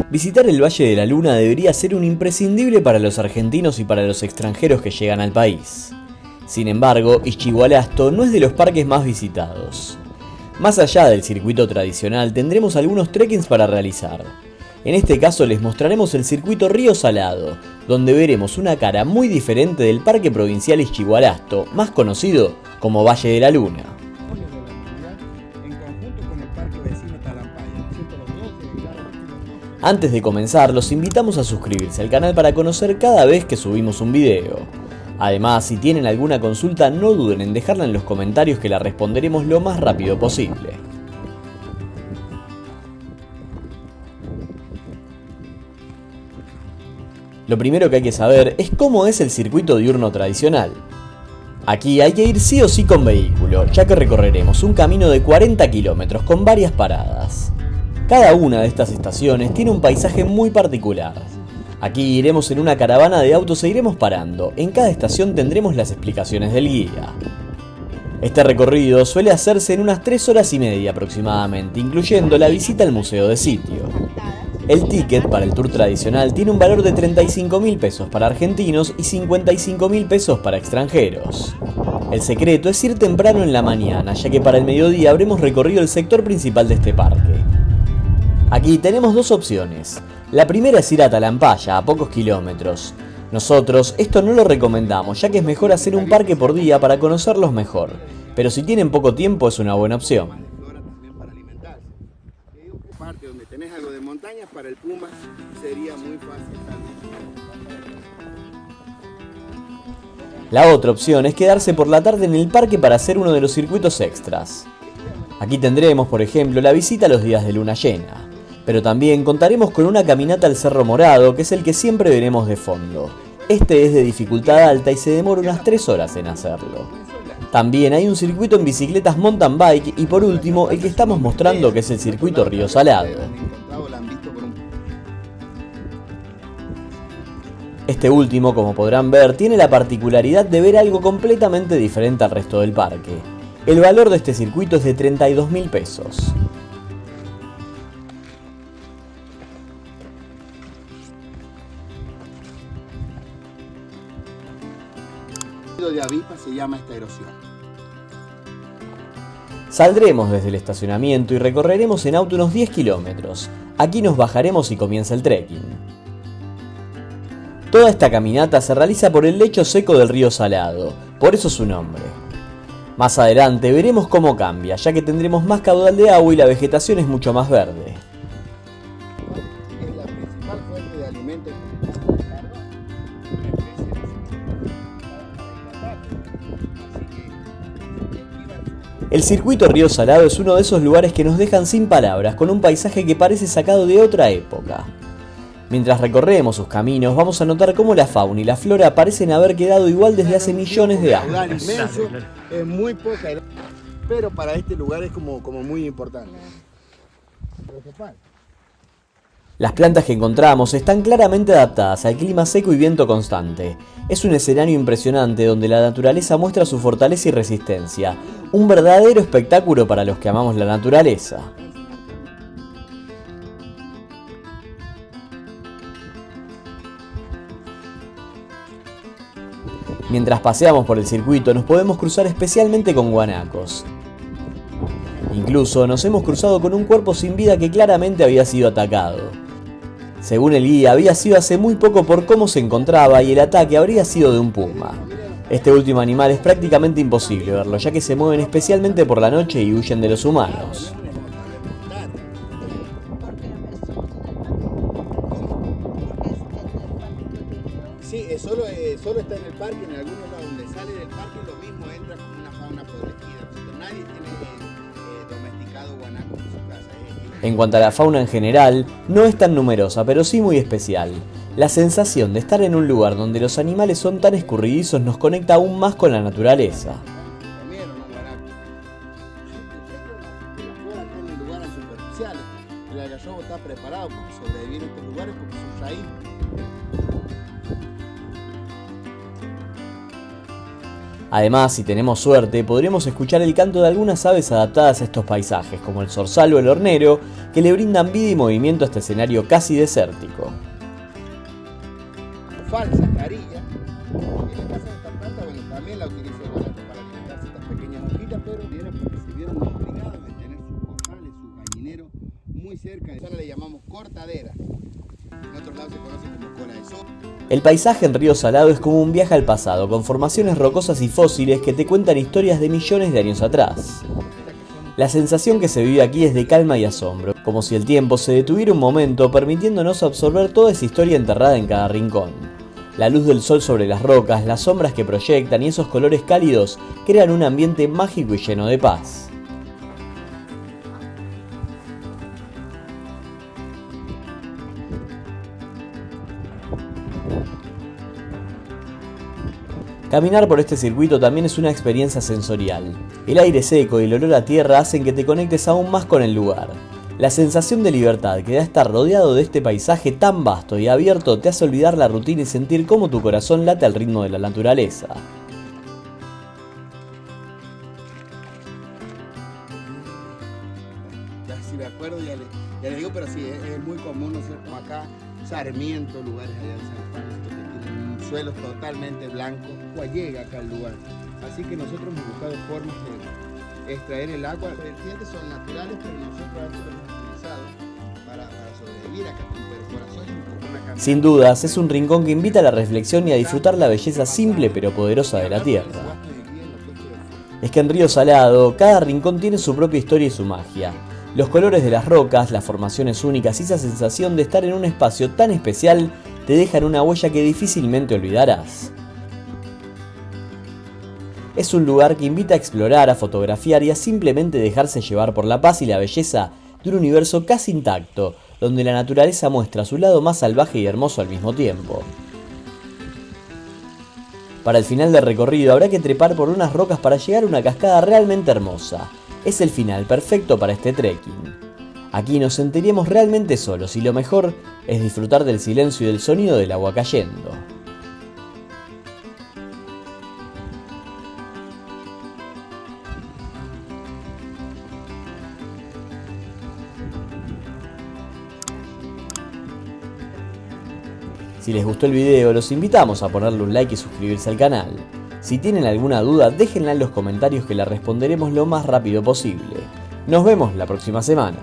Visitar el Valle de la Luna debería ser un imprescindible para los argentinos y para los extranjeros que llegan al país. Sin embargo, Ischigualasto no es de los parques más visitados. Más allá del circuito tradicional, tendremos algunos trekkings para realizar. En este caso les mostraremos el circuito Río Salado, donde veremos una cara muy diferente del Parque Provincial Ischigualasto, más conocido como Valle de la Luna. Antes de comenzar, los invitamos a suscribirse al canal para conocer cada vez que subimos un video. Además, si tienen alguna consulta, no duden en dejarla en los comentarios que la responderemos lo más rápido posible. Lo primero que hay que saber es cómo es el circuito diurno tradicional. Aquí hay que ir sí o sí con vehículo, ya que recorreremos un camino de 40 kilómetros con varias paradas. Cada una de estas estaciones tiene un paisaje muy particular. Aquí iremos en una caravana de autos e iremos parando. En cada estación tendremos las explicaciones del guía. Este recorrido suele hacerse en unas 3 horas y media aproximadamente, incluyendo la visita al museo de sitio. El ticket para el tour tradicional tiene un valor de 35.000 pesos para argentinos y 55.000 pesos para extranjeros. El secreto es ir temprano en la mañana, ya que para el mediodía habremos recorrido el sector principal de este parque. Aquí tenemos dos opciones. La primera es ir a Talampaya, a pocos kilómetros. Nosotros esto no lo recomendamos, ya que es mejor hacer un parque por día para conocerlos mejor. Pero si tienen poco tiempo es una buena opción. Parte donde tenés algo de montañas, para el puma sería muy fácil. La otra opción es quedarse por la tarde en el parque para hacer uno de los circuitos extras. Aquí tendremos, por ejemplo, la visita a los días de luna llena. Pero también contaremos con una caminata al Cerro Morado, que es el que siempre veremos de fondo. Este es de dificultad alta y se demora unas 3 horas en hacerlo. También hay un circuito en bicicletas mountain bike y por último el que estamos mostrando, que es el circuito Río Salado. Este último, como podrán ver, tiene la particularidad de ver algo completamente diferente al resto del parque. El valor de este circuito es de 32.000 pesos. De avispa se llama esta erosión. Saldremos desde el estacionamiento y recorreremos en auto unos 10 kilómetros. Aquí nos bajaremos y comienza el trekking. Toda esta caminata se realiza por el lecho seco del río Salado, por eso su nombre. Más adelante veremos cómo cambia, ya que tendremos más caudal de agua y la vegetación es mucho más verde. Es la principal fuente de alimento. El circuito Río Salado es uno de esos lugares que nos dejan sin palabras, con un paisaje que parece sacado de otra época. Mientras recorremos sus caminos, vamos a notar cómo la fauna y la flora parecen haber quedado igual desde hace millones de años. Inmenso, es muy poca, pero para este lugar es como muy importante. Las plantas que encontramos están claramente adaptadas al clima seco y viento constante. Es un escenario impresionante donde la naturaleza muestra su fortaleza y resistencia. Un verdadero espectáculo para los que amamos la naturaleza. Mientras paseamos por el circuito nos podemos cruzar especialmente con guanacos. Incluso nos hemos cruzado con un cuerpo sin vida que claramente había sido atacado. Según el guía, había sido hace muy poco por cómo se encontraba y el ataque habría sido de un puma. Este último animal es prácticamente imposible verlo, ya que se mueven especialmente por la noche y huyen de los humanos. Sí, solo está en el parque, en algunos lados donde sale del parque lo mismo entra con una fauna protegida. Pero nadie tiene domesticado guanaco en su casa. En cuanto a la fauna en general, no es tan numerosa, pero sí muy especial. La sensación de estar en un lugar donde los animales son tan escurridizos nos conecta aún más con la naturaleza. Comieron un guanaco. La flora está en lugares superficiales. El algarrobo está preparado para sobrevivir en estos lugares porque son raíces. Además, si tenemos suerte, podremos escuchar el canto de algunas aves adaptadas a estos paisajes, como el zorzal o el hornero, que le brindan vida y movimiento a este escenario casi desértico. Falsa carilla. En el caso de esta planta, bueno, también la utiliza el guanaco para alimentarse estas pequeñas hojitas, pero viene porque se vieron obligados a tener sus corrales, sus gallineros muy cerca. Esa le llamamos cortadera. En otros lados se conoce como cola de sol. El paisaje en Río Salado es como un viaje al pasado, con formaciones rocosas y fósiles que te cuentan historias de millones de años atrás. La sensación que se vive aquí es de calma y asombro, como si el tiempo se detuviera un momento, permitiéndonos absorber toda esa historia enterrada en cada rincón. La luz del sol sobre las rocas, las sombras que proyectan y esos colores cálidos crean un ambiente mágico y lleno de paz. Caminar por este circuito también es una experiencia sensorial. El aire seco y el olor a tierra hacen que te conectes aún más con el lugar. La sensación de libertad que da estar rodeado de este paisaje tan vasto y abierto te hace olvidar la rutina y sentir cómo tu corazón late al ritmo de la naturaleza. Ya si me acuerdo, ya le digo, pero sí, es muy común, ¿no es cierto? Como acá, Sarmiento, lugares allá en San Juan, que tienen suelos totalmente blancos, agua llega acá al lugar. Así que nosotros hemos buscado formas de extraer el agua. Las vertientes son naturales, pero nosotros a eso lo hemos utilizado para sobrevivir acá con perforaciones. Sin dudas, es un rincón que invita a la reflexión y a disfrutar la belleza simple pero poderosa de la tierra. Es que en Río Salado, cada rincón tiene su propia historia y su magia. Los colores de las rocas, las formaciones únicas y esa sensación de estar en un espacio tan especial te dejan una huella que difícilmente olvidarás. Es un lugar que invita a explorar, a fotografiar y a simplemente dejarse llevar por la paz y la belleza de un universo casi intacto, donde la naturaleza muestra su lado más salvaje y hermoso al mismo tiempo. Para el final del recorrido habrá que trepar por unas rocas para llegar a una cascada realmente hermosa. Es el final perfecto para este trekking. Aquí nos sentiremos realmente solos y lo mejor es disfrutar del silencio y del sonido del agua cayendo. Si les gustó el video, los invitamos a ponerle un like y suscribirse al canal. Si tienen alguna duda, déjenla en los comentarios que la responderemos lo más rápido posible. Nos vemos la próxima semana.